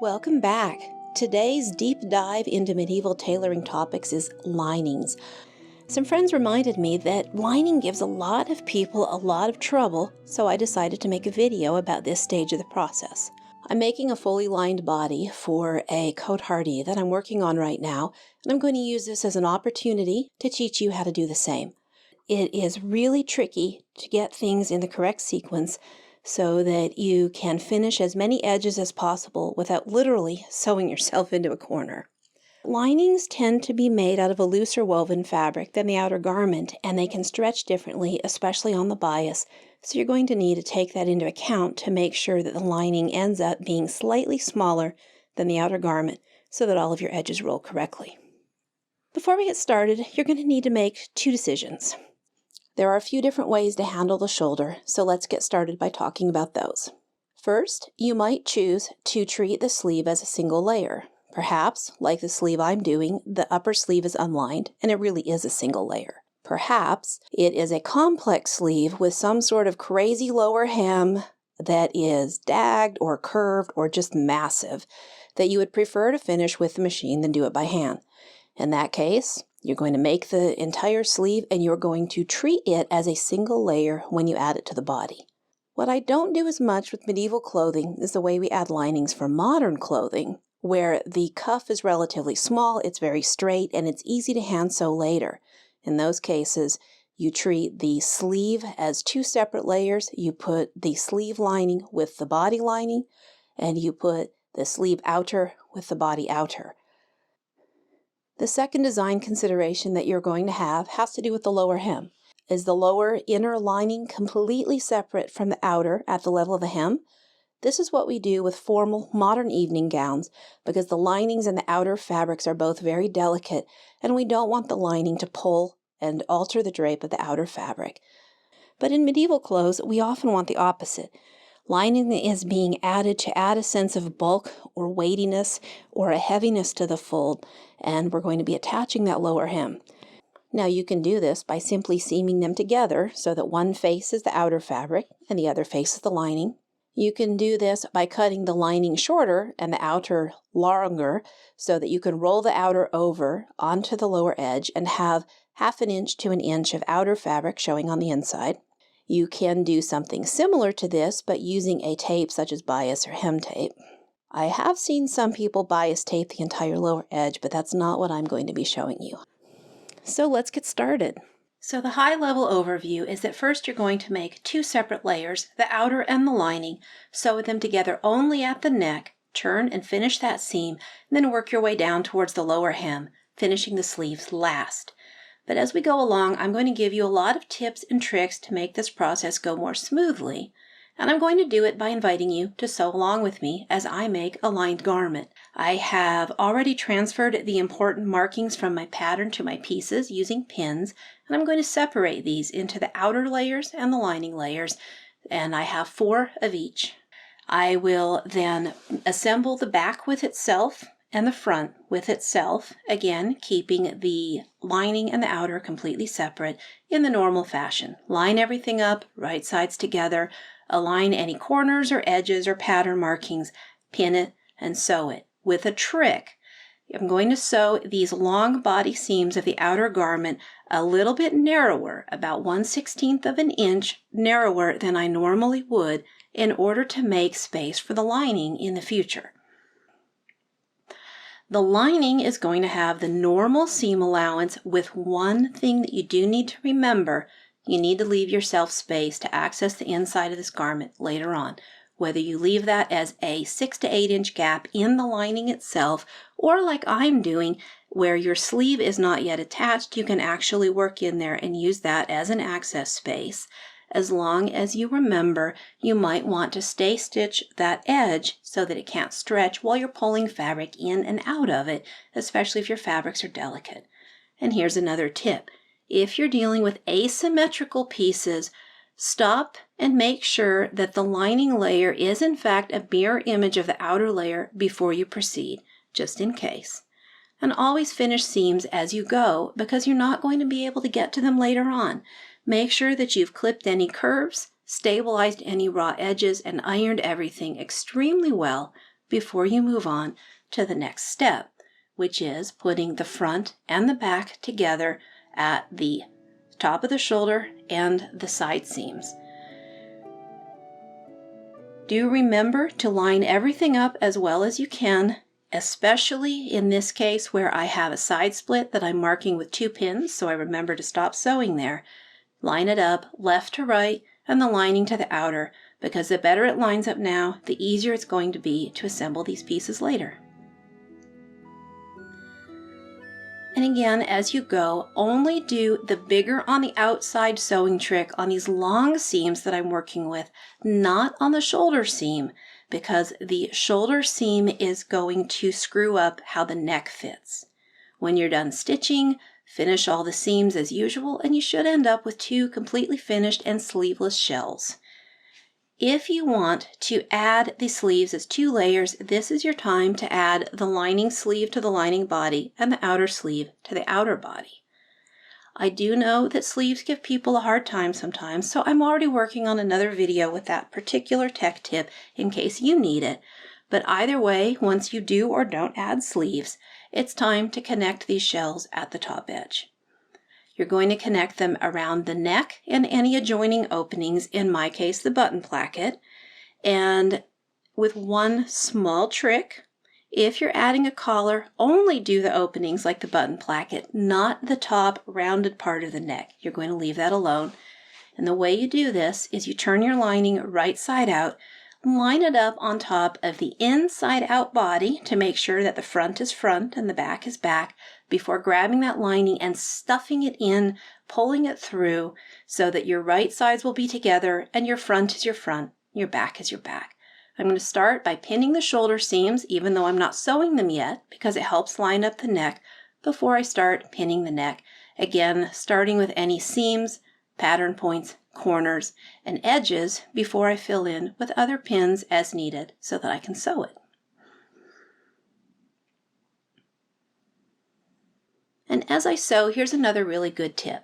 Welcome back. Today's deep dive into medieval tailoring topics is linings. Some friends reminded me that lining gives a lot of people a lot of trouble, so I decided to make a video about this stage of the process. I'm making a fully lined body for a cotehardie that I'm working on right now, and I'm going to use this as an opportunity to teach you how to do the same. It is really tricky to get things in the correct sequence so that you can finish as many edges as possible without literally sewing yourself into a corner. Linings tend to be made out of a looser woven fabric than the outer garment, and they can stretch differently, especially on the bias, so you're going to need to take that into account to make sure that the lining ends up being slightly smaller than the outer garment so that all of your edges roll correctly. Before we get started, you're going to need to make two decisions. There are a few different ways to handle the shoulder, so let's get started by talking about those. First, you might choose to treat the sleeve as a single layer. Perhaps, like the sleeve I'm doing, the upper sleeve is unlined, and it really is a single layer. Perhaps it is a complex sleeve with some sort of crazy lower hem that is dagged or curved or just massive that you would prefer to finish with the machine than do it by hand. In that case, you're going to make the entire sleeve and you're going to treat it as a single layer when you add it to the body. What I don't do as much with medieval clothing is the way we add linings for modern clothing, where the cuff is relatively small, it's very straight, and it's easy to hand sew later. In those cases, you treat the sleeve as two separate layers. You put the sleeve lining with the body lining, and you put the sleeve outer with the body outer. The second design consideration that you're going to have has to do with the lower hem. Is the lower inner lining completely separate from the outer at the level of the hem? This is what we do with formal modern evening gowns because the linings and the outer fabrics are both very delicate and we don't want the lining to pull and alter the drape of the outer fabric. But in medieval clothes, we often want the opposite. Lining is being added to add a sense of bulk or weightiness or a heaviness to the fold, and we're going to be attaching that lower hem. Now you can do this by simply seaming them together so that one face is the outer fabric and the other face is the lining. You can do this by cutting the lining shorter and the outer longer so that you can roll the outer over onto the lower edge and have 1/2 inch to 1 inch of outer fabric showing on the inside. You can do something similar to this, but using a tape such as bias or hem tape. I have seen some people bias tape the entire lower edge, but that's not what I'm going to be showing you. So let's get started. So the high-level overview is that first you're going to make two separate layers, the outer and the lining, sew them together only at the neck, turn and finish that seam, and then work your way down towards the lower hem, finishing the sleeves last. But as we go along, I'm going to give you a lot of tips and tricks to make this process go more smoothly, and I'm going to do it by inviting you to sew along with me as I make a lined garment. I have already transferred the important markings from my pattern to my pieces using pins, and I'm going to separate these into the outer layers and the lining layers, and I have 4 of each. I will then assemble the back with itself and the front with itself, again keeping the lining and the outer completely separate in the normal fashion. Line everything up, right sides together, align any corners or edges or pattern markings, pin it, and sew it. With a trick, I'm going to sew these long body seams of the outer garment a little bit narrower, about 1/16 of an inch narrower than I normally would in order to make space for the lining in the future. The lining is going to have the normal seam allowance with one thing that you do need to remember. You need to leave yourself space to access the inside of this garment later on. Whether you leave that as a 6 to 8 inch gap in the lining itself, or like I'm doing, where your sleeve is not yet attached, you can actually work in there and use that as an access space. As long as you remember, you might want to stay stitch that edge so that it can't stretch while you're pulling fabric in and out of it, especially if your fabrics are delicate. And here's another tip. If you're dealing with asymmetrical pieces, stop and make sure that the lining layer is in fact a mirror image of the outer layer before you proceed, just in case. And always finish seams as you go because you're not going to be able to get to them later on. Make sure that you've clipped any curves, stabilized any raw edges, and ironed everything extremely well before you move on to the next step, which is putting the front and the back together at the top of the shoulder and the side seams. Do remember to line everything up as well as you can, especially in this case where I have a side split that I'm marking with 2 pins, so I remember to stop sewing there. Line it up left to right and the lining to the outer, because the better it lines up now, the easier it's going to be to assemble these pieces later. And again, as you go, only do the bigger on the outside sewing trick on these long seams that I'm working with, not on the shoulder seam, because the shoulder seam is going to screw up how the neck fits. When you're done stitching, finish all the seams as usual, and you should end up with 2 completely finished and sleeveless shells. If you want to add the sleeves as 2 layers, this is your time to add the lining sleeve to the lining body and the outer sleeve to the outer body. I do know that sleeves give people a hard time sometimes, so I'm already working on another video with that particular tech tip in case you need it. But either way, once you do or don't add sleeves, it's time to connect these shells at the top edge. You're going to connect them around the neck and any adjoining openings, in my case the button placket, and with one small trick. If you're adding a collar, only do the openings like the button placket, not the top rounded part of the neck. You're going to leave that alone. And the way you do this is you turn your lining right side out, line it up on top of the inside out body to make sure that the front is front and the back is back, before grabbing that lining and stuffing it in, pulling it through so that your right sides will be together and your front is your front, your back is your back. I'm going to start by pinning the shoulder seams, even though I'm not sewing them yet, because it helps line up the neck before I start pinning the neck. Again, starting with any seams, pattern points, corners, and edges before I fill in with other pins as needed so that I can sew it. And as I sew, here's another really good tip.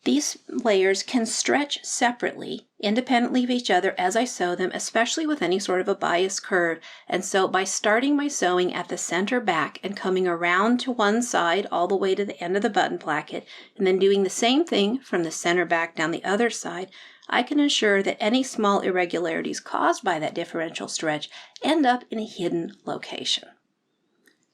These layers can stretch separately, independently of each other as I sew them, especially with any sort of a bias curve. And so by starting my sewing at the center back and coming around to one side all the way to the end of the button placket, and then doing the same thing from the center back down the other side, I can ensure that any small irregularities caused by that differential stretch end up in a hidden location.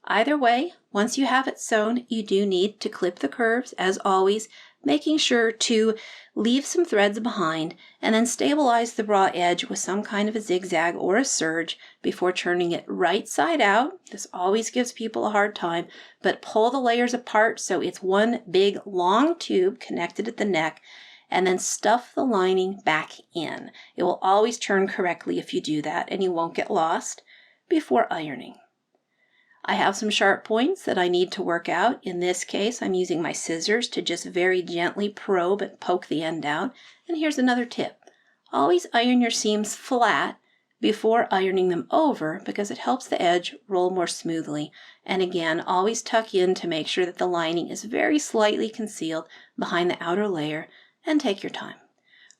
Either way, once you have it sewn, you do need to clip the curves, as always, making sure to leave some threads behind and then stabilize the raw edge with some kind of a zigzag or a serge before turning it right side out. This always gives people a hard time, but pull the layers apart so it's one big long tube connected at the neck, and then stuff the lining back in. It will always turn correctly if you do that, and you won't get lost before ironing. I have some sharp points that I need to work out. In this case, I'm using my scissors to just very gently probe and poke the end out. And here's another tip. Always iron your seams flat before ironing them over, because it helps the edge roll more smoothly. And again, always tuck in to make sure that the lining is very slightly concealed behind the outer layer, and take your time.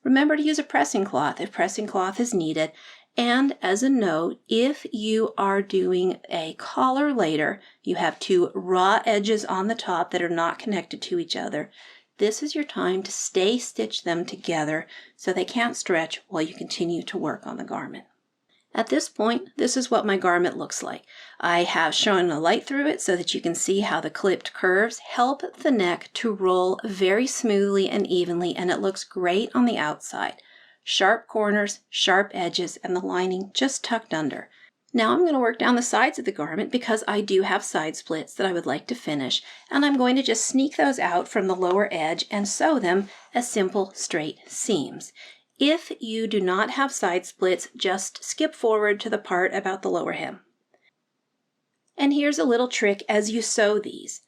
Remember to use a pressing cloth if pressing cloth is needed. And as a note, if you are doing a collar later, you have 2 raw edges on the top that are not connected to each other, this is your time to stay stitch them together so they can't stretch while you continue to work on the garment. At this point, this is what my garment looks like. I have shown a light through it so that you can see how the clipped curves help the neck to roll very smoothly and evenly, and it looks great on the outside. Sharp corners, sharp edges, and the lining just tucked under. Now I'm going to work down the sides of the garment because I do have side splits that I would like to finish, and I'm going to just sneak those out from the lower edge and sew them as simple straight seams. If you do not have side splits, just skip forward to the part about the lower hem. And here's a little trick as you sew these.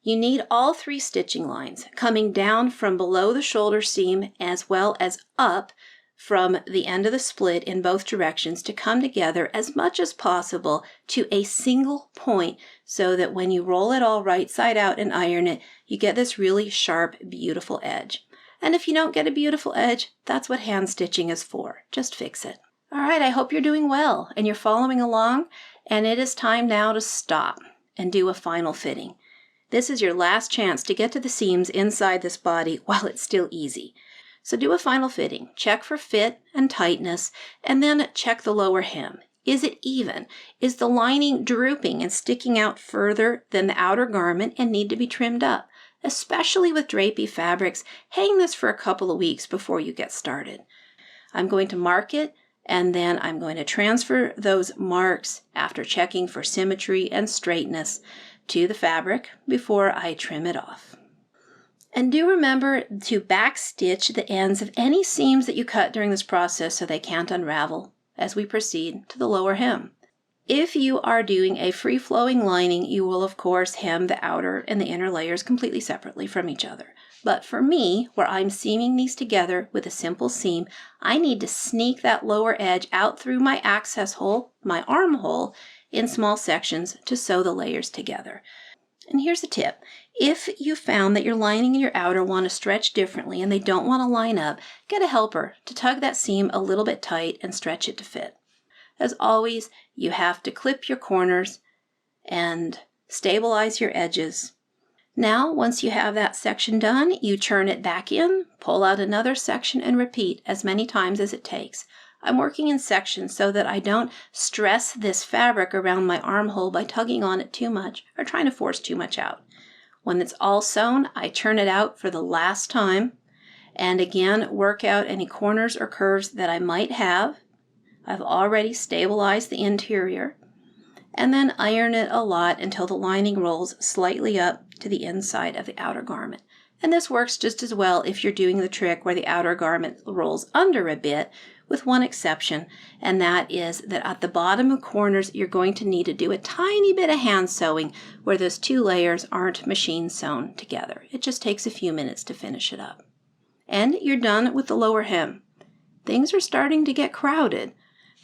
You need all 3 stitching lines coming down from below the shoulder seam as well as up from the end of the split in both directions to come together as much as possible to a single point, so that when you roll it all right side out and iron it, you get this really sharp, beautiful edge. And if you don't get a beautiful edge, that's what hand stitching is for. Just fix it. All right, I hope you're doing well and you're following along, and it is time now to stop and do a final fitting. This is your last chance to get to the seams inside this body while it's still easy. So do a final fitting, check for fit and tightness, and then check the lower hem. Is it even? Is the lining drooping and sticking out further than the outer garment and need to be trimmed up? Especially with drapey fabrics, hang this for a couple of weeks before you get started. I'm going to mark it, and then I'm going to transfer those marks after checking for symmetry and straightness to the fabric before I trim it off. And do remember to backstitch the ends of any seams that you cut during this process so they can't unravel as we proceed to the lower hem. If you are doing a free-flowing lining, you will of course hem the outer and the inner layers completely separately from each other. But for me, where I'm seaming these together with a simple seam, I need to sneak that lower edge out through my access hole, my armhole, in small sections to sew the layers together. And here's a tip. If you found that your lining and your outer want to stretch differently and they don't want to line up, get a helper to tug that seam a little bit tight and stretch it to fit. As always, you have to clip your corners and stabilize your edges. Now, once you have that section done, you turn it back in, pull out another section, and repeat as many times as it takes. I'm working in sections so that I don't stress this fabric around my armhole by tugging on it too much or trying to force too much out. When it's all sewn, I turn it out for the last time and again work out any corners or curves that I might have. I've already stabilized the interior, and then iron it a lot until the lining rolls slightly up to the inside of the outer garment. And this works just as well if you're doing the trick where the outer garment rolls under a bit, with one exception, and that is that at the bottom of corners you're going to need to do a tiny bit of hand sewing where those two layers aren't machine sewn together. It just takes a few minutes to finish it up. And you're done with the lower hem. Things are starting to get crowded,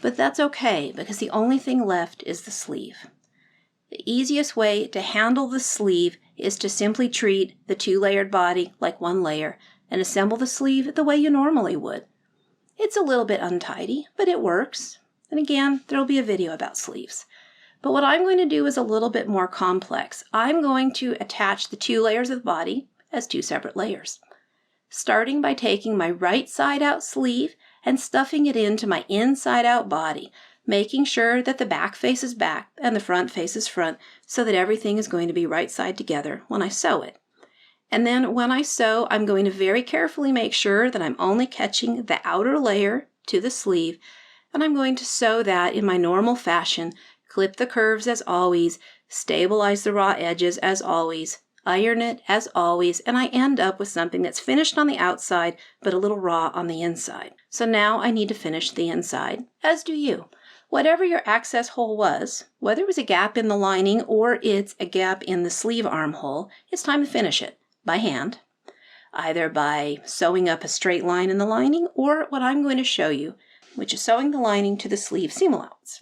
but that's okay because the only thing left is the sleeve. The easiest way to handle the sleeve is to simply treat the two-layered body like one layer and assemble the sleeve the way you normally would. It's a little bit untidy, but it works. And again, there'll be a video about sleeves. But what I'm going to do is a little bit more complex. I'm going to attach the two layers of the body as two separate layers, starting by taking my right side out sleeve and stuffing it into my inside out body, making sure that the back faces back and the front faces front so that everything is going to be right side together when I sew it. And then when I sew, I'm going to very carefully make sure that I'm only catching the outer layer to the sleeve, and I'm going to sew that in my normal fashion, clip the curves as always, stabilize the raw edges as always, iron it as always, and I end up with something that's finished on the outside but a little raw on the inside. So now I need to finish the inside, as do you. Whatever your access hole was, whether it was a gap in the lining or it's a gap in the sleeve armhole, it's time to finish it by hand, either by sewing up a straight line in the lining or what I'm going to show you, which is sewing the lining to the sleeve seam allowance.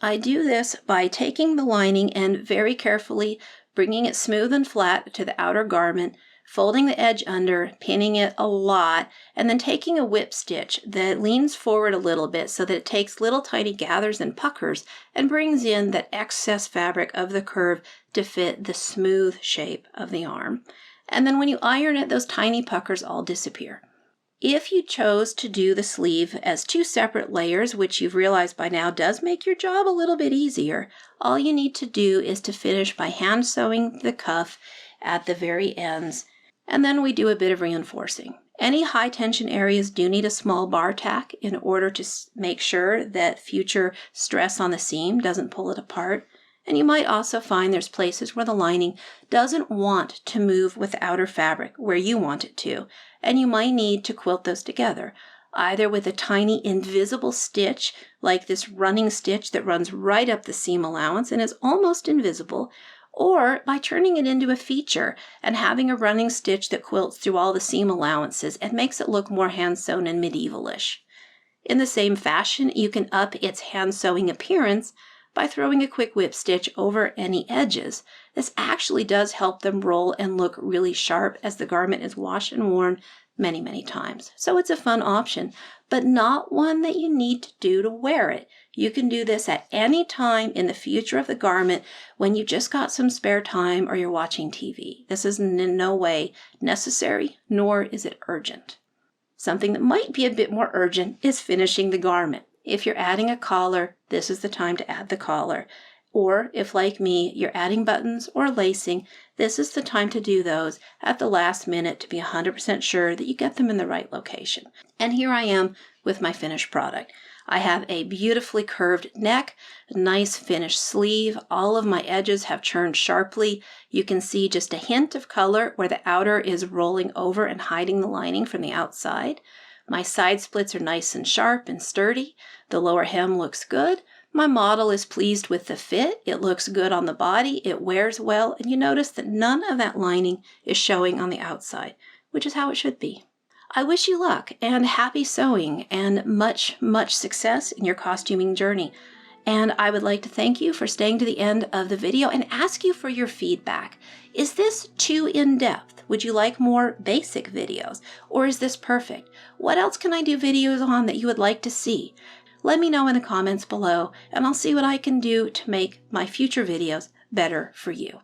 I do this by taking the lining and very carefully bringing it smooth and flat to the outer garment, folding the edge under, pinning it a lot, and then taking a whip stitch that leans forward a little bit so that it takes little tiny gathers and puckers and brings in that excess fabric of the curve to fit the smooth shape of the arm. And then when you iron it, those tiny puckers all disappear. If you chose to do the sleeve as two separate layers, which you've realized by now does make your job a little bit easier, all you need to do is to finish by hand sewing the cuff at the very ends, and then we do a bit of reinforcing. Any high tension areas do need a small bar tack in order to make sure that future stress on the seam doesn't pull it apart. And you might also find there's places where the lining doesn't want to move with the outer fabric where you want it to, and you might need to quilt those together, either with a tiny invisible stitch, like this running stitch that runs right up the seam allowance and is almost invisible, or by turning it into a feature and having a running stitch that quilts through all the seam allowances and makes it look more hand-sewn and medieval-ish. In the same fashion, you can up its hand-sewing appearance by throwing a quick whip stitch over any edges. This actually does help them roll and look really sharp as the garment is washed and worn many, many times. So it's a fun option, but not one that you need to do to wear it. You can do this at any time in the future of the garment when you just got some spare time or you're watching TV. This is in no way necessary, nor is it urgent. Something that might be a bit more urgent is finishing the garment. If you're adding a collar, this is the time to add the collar. Or if, like me, you're adding buttons or lacing, this is the time to do those at the last minute to be 100% sure that you get them in the right location. And here I am with my finished product. I have a beautifully curved neck, a nice finished sleeve. All of my edges have turned sharply. You can see just a hint of color where the outer is rolling over and hiding the lining from the outside. My side splits are nice and sharp and sturdy. The lower hem looks good. My model is pleased with the fit. It looks good on the body. It wears well. And you notice that none of that lining is showing on the outside, which is how it should be. I wish you luck and happy sewing and much, much success in your costuming journey. And I would like to thank you for staying to the end of the video and ask you for your feedback. Is this too in-depth? Would you like more basic videos? Or is this perfect? What else can I do videos on that you would like to see? Let me know in the comments below, and I'll see what I can do to make my future videos better for you.